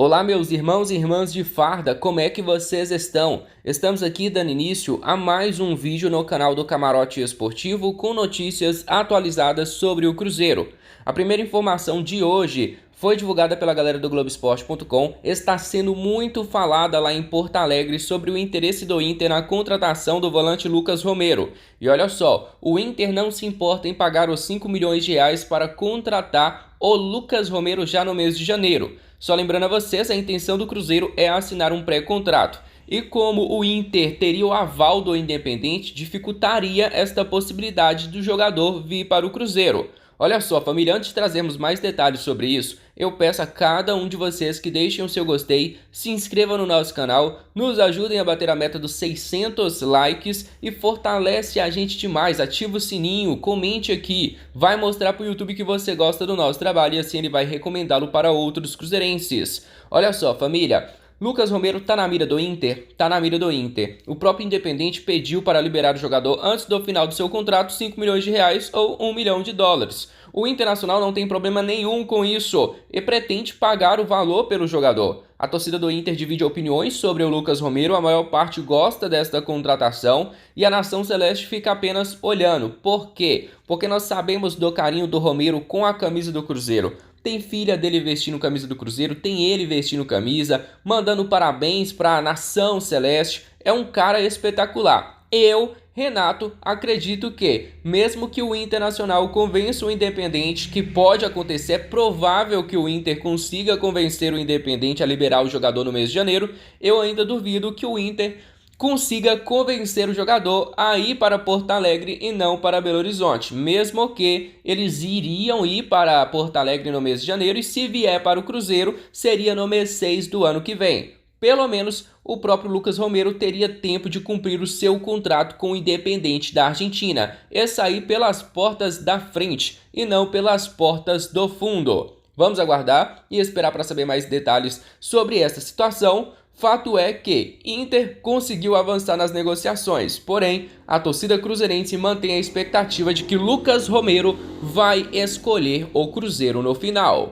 Olá, meus irmãos e irmãs de farda, como é que vocês estão? Estamos aqui dando início a mais um vídeo no canal do Camarote Esportivo com notícias atualizadas sobre o Cruzeiro. A primeira informação de hoje foi divulgada pela galera do Globoesporte.com, está sendo muito falada lá em Porto Alegre sobre o interesse do Inter na contratação do volante Lucas Romero. E olha só, o Inter não se importa em pagar os 5 milhões de reais para contratar o Lucas Romero já no mês de janeiro. Só lembrando a vocês, a intenção do Cruzeiro é assinar um pré-contrato. E como o Inter teria o aval do Independente, dificultaria esta possibilidade do jogador vir para o Cruzeiro. Olha só, família, antes de trazermos mais detalhes sobre isso, eu peço a cada um de vocês que deixem o seu gostei, se inscrevam no nosso canal, nos ajudem a bater a meta dos 600 likes e fortalece a gente demais. Ativa o sininho, comente aqui, vai mostrar para o YouTube que você gosta do nosso trabalho e assim ele vai recomendá-lo para outros cruzeirenses. Olha só, família, Lucas Romero tá na mira do Inter? Tá na mira do Inter. O próprio Independente pediu para liberar o jogador antes do final do seu contrato 5 milhões de reais ou 1 milhão de dólares. O Internacional não tem problema nenhum com isso e pretende pagar o valor pelo jogador. A torcida do Inter divide opiniões sobre o Lucas Romero, a maior parte gosta desta contratação e a nação celeste fica apenas olhando. Por quê? Porque nós sabemos do carinho do Romero com a camisa do Cruzeiro. Tem filha dele vestindo camisa do Cruzeiro, tem ele vestindo camisa, mandando parabéns para a nação celeste. É um cara espetacular. Eu, Renato, acredito que, mesmo que o Internacional convença o Independente, que pode acontecer, é provável que o Inter consiga convencer o Independente a liberar o jogador no mês de janeiro, eu ainda duvido que o Inter consiga convencer o jogador a ir para Porto Alegre e não para Belo Horizonte, mesmo que eles iriam ir para Porto Alegre no mês de janeiro e se vier para o Cruzeiro seria no mês 6 do ano que vem. Pelo menos o próprio Lucas Romero teria tempo de cumprir o seu contrato com o Independente da Argentina e sair pelas portas da frente e não pelas portas do fundo. Vamos aguardar e esperar para saber mais detalhes sobre essa situação. Fato é que Inter conseguiu avançar nas negociações, porém a torcida cruzeirense mantém a expectativa de que Lucas Romero vai escolher o Cruzeiro no final.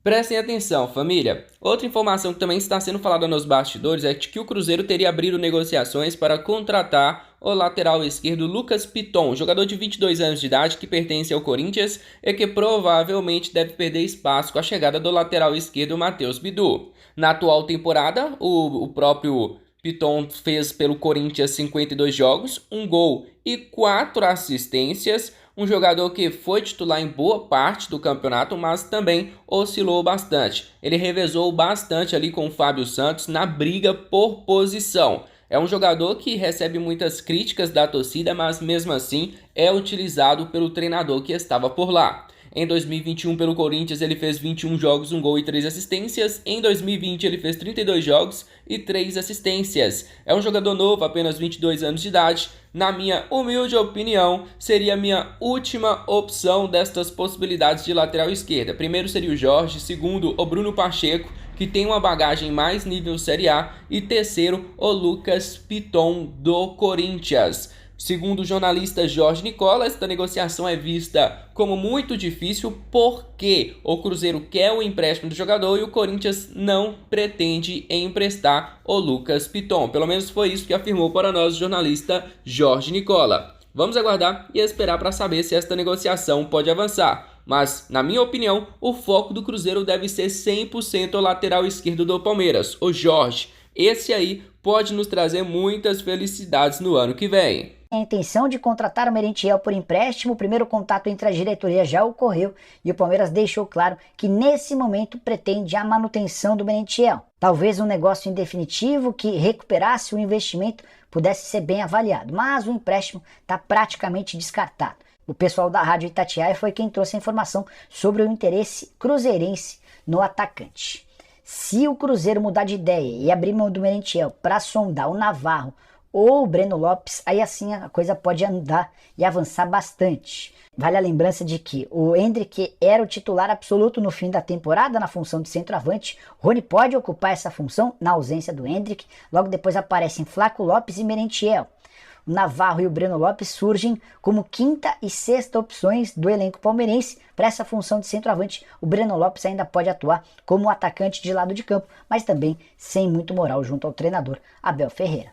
Prestem atenção, família. Outra informação que também está sendo falada nos bastidores é de que o Cruzeiro teria abrido negociações para contratar o lateral esquerdo Lucas Piton, jogador de 22 anos de idade que pertence ao Corinthians e que provavelmente deve perder espaço com a chegada do lateral esquerdo Matheus Bidu. Na atual temporada, o próprio Piton fez pelo Corinthians 52 jogos, 1 gol e 4 assistências. Um jogador que foi titular em boa parte do campeonato, mas também oscilou bastante. Ele revezou bastante ali com o Fábio Santos na briga por posição. É um jogador que recebe muitas críticas da torcida, mas mesmo assim é utilizado pelo treinador que estava por lá. Em 2021, pelo Corinthians, ele fez 21 jogos, 1 gol e 3 assistências. Em 2020, ele fez 32 jogos e 3 assistências. É um jogador novo, apenas 22 anos de idade. Na minha humilde opinião, seria a minha última opção destas possibilidades de lateral esquerda. Primeiro seria o Jorge, segundo o Bruno Pacheco, que tem uma bagagem mais nível Série A, e terceiro o Lucas Piton do Corinthians. Segundo o jornalista Jorge Nicola, esta negociação é vista como muito difícil porque o Cruzeiro quer o empréstimo do jogador e o Corinthians não pretende emprestar o Lucas Piton. Pelo menos foi isso que afirmou para nós o jornalista Jorge Nicola. Vamos aguardar e esperar para saber se esta negociação pode avançar. Mas, na minha opinião, o foco do Cruzeiro deve ser 100% o lateral esquerdo do Palmeiras, o Jorge. Esse aí pode nos trazer muitas felicidades no ano que vem. A intenção de contratar o Merentiel por empréstimo, o primeiro contato entre a diretoria já ocorreu e o Palmeiras deixou claro que nesse momento pretende a manutenção do Merentiel. Talvez um negócio em definitivo que recuperasse o investimento pudesse ser bem avaliado, mas o empréstimo está praticamente descartado. O pessoal da Rádio Itatiaia foi quem trouxe a informação sobre o interesse cruzeirense no atacante. Se o Cruzeiro mudar de ideia e abrir mão do Merentiel para sondar o Navarro ou o Breno Lopes, aí assim a coisa pode andar e avançar bastante. Vale a lembrança de que o Endrick era o titular absoluto no fim da temporada na função de centroavante. Rony pode ocupar essa função na ausência do Endrick. Logo depois aparecem Flaco Lopes e Merentiel. o Navarro e o Breno Lopes surgem como quinta e sexta opções do elenco palmeirense para essa função de centroavante. O Breno Lopes ainda pode atuar como atacante de lado de campo, mas também sem muito moral junto ao treinador Abel Ferreira.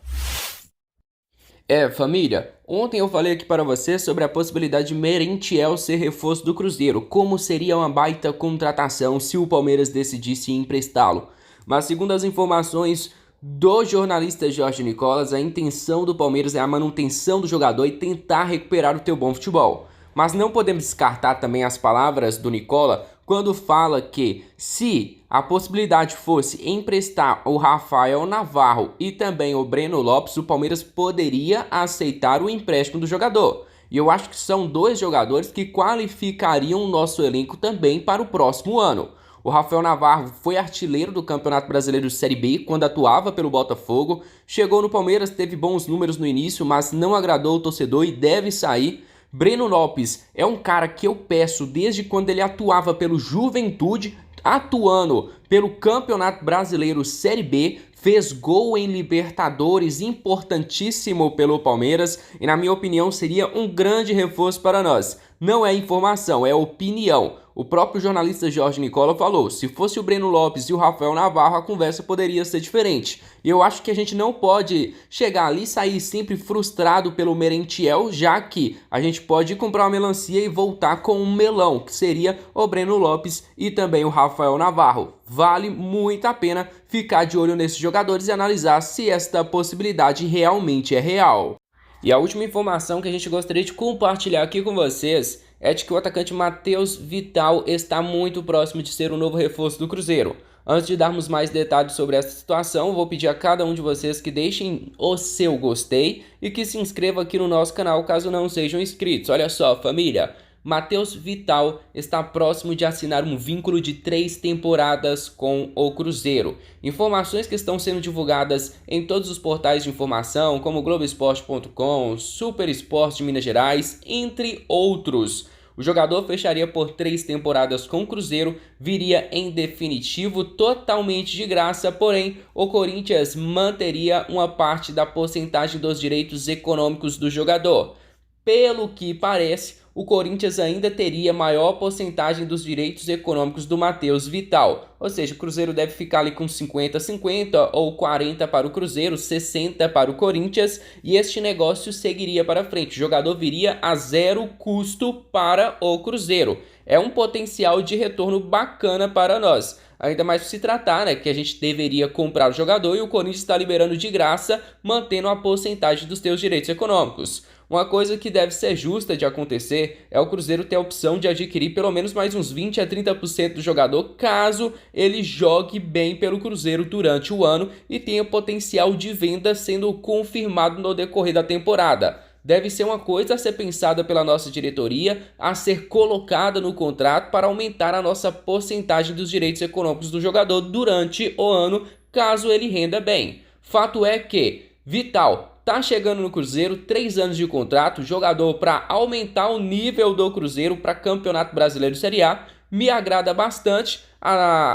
Família, ontem eu falei aqui para você sobre a possibilidade de Merentiel ser reforço do Cruzeiro, como seria uma baita contratação se o Palmeiras decidisse emprestá-lo. Mas segundo as informações do jornalista Jorge Nicolas, a intenção do Palmeiras é a manutenção do jogador e tentar recuperar o teu bom futebol. Mas não podemos descartar também as palavras do Nicola quando fala que se a possibilidade fosse emprestar o Rafael Navarro e também o Breno Lopes, o Palmeiras poderia aceitar o empréstimo do jogador. E eu acho que são dois jogadores que qualificariam o nosso elenco também para o próximo ano. O Rafael Navarro foi artilheiro do Campeonato Brasileiro Série B quando atuava pelo Botafogo. Chegou no Palmeiras, teve bons números no início, mas não agradou o torcedor e deve sair. Breno Lopes é um cara que eu peço desde quando ele atuava pelo Juventude, atuando pelo Campeonato Brasileiro Série B, fez gol em Libertadores, importantíssimo pelo Palmeiras e na minha opinião seria um grande reforço para nós. Não é informação, é opinião. O próprio jornalista Jorge Nicola falou, se fosse o Breno Lopes e o Rafael Navarro, a conversa poderia ser diferente. E eu acho que a gente não pode chegar ali e sair sempre frustrado pelo Merentiel, já que a gente pode comprar uma melancia e voltar com um melão, que seria o Breno Lopes e também o Rafael Navarro. Vale muito a pena ficar de olho nesses jogadores e analisar se esta possibilidade realmente é real. E a última informação que a gente gostaria de compartilhar aqui com vocês é de que o atacante Matheus Vital está muito próximo de ser o novo reforço do Cruzeiro. Antes de darmos mais detalhes sobre essa situação, vou pedir a cada um de vocês que deixem o seu gostei e que se inscreva aqui no nosso canal caso não sejam inscritos. Olha só, família, Matheus Vital está próximo de assinar um vínculo de 3 temporadas com o Cruzeiro. Informações que estão sendo divulgadas em todos os portais de informação, como Globoesporte.com, Super Esporte de Minas Gerais, entre outros. O jogador fecharia por 3 temporadas com o Cruzeiro, viria em definitivo totalmente de graça, porém o Corinthians manteria uma parte da porcentagem dos direitos econômicos do jogador. Pelo que parece, o Corinthians ainda teria maior porcentagem dos direitos econômicos do Matheus Vital. Ou seja, o Cruzeiro deve ficar ali com 50-50 ou 40 para o Cruzeiro, 60 para o Corinthians e este negócio seguiria para frente. O jogador viria a 0 custo para o Cruzeiro. É um potencial de retorno bacana para nós. Ainda mais por se tratar, né, que a gente deveria comprar o jogador e o Corinthians está liberando de graça, mantendo a porcentagem dos seus direitos econômicos. Uma coisa que deve ser justa de acontecer é o Cruzeiro ter a opção de adquirir pelo menos mais uns 20 a 30% do jogador caso ele jogue bem pelo Cruzeiro durante o ano e tenha potencial de venda sendo confirmado no decorrer da temporada. Deve ser uma coisa a ser pensada pela nossa diretoria, a ser colocada no contrato para aumentar a nossa porcentagem dos direitos econômicos do jogador durante o ano, caso ele renda bem. Fato é que Vital tá chegando no Cruzeiro, 3 anos de contrato, jogador para aumentar o nível do Cruzeiro para Campeonato Brasileiro Série A. Me agrada bastante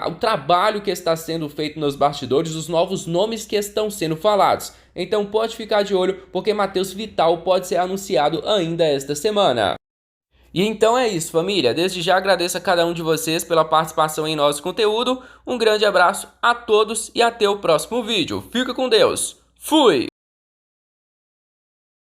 o trabalho que está sendo feito nos bastidores, os novos nomes que estão sendo falados. Então pode ficar de olho, porque Matheus Vital pode ser anunciado ainda esta semana. E então é isso, família. Desde já agradeço a cada um de vocês pela participação em nosso conteúdo. Um grande abraço a todos e até o próximo vídeo. Fica com Deus. Fui!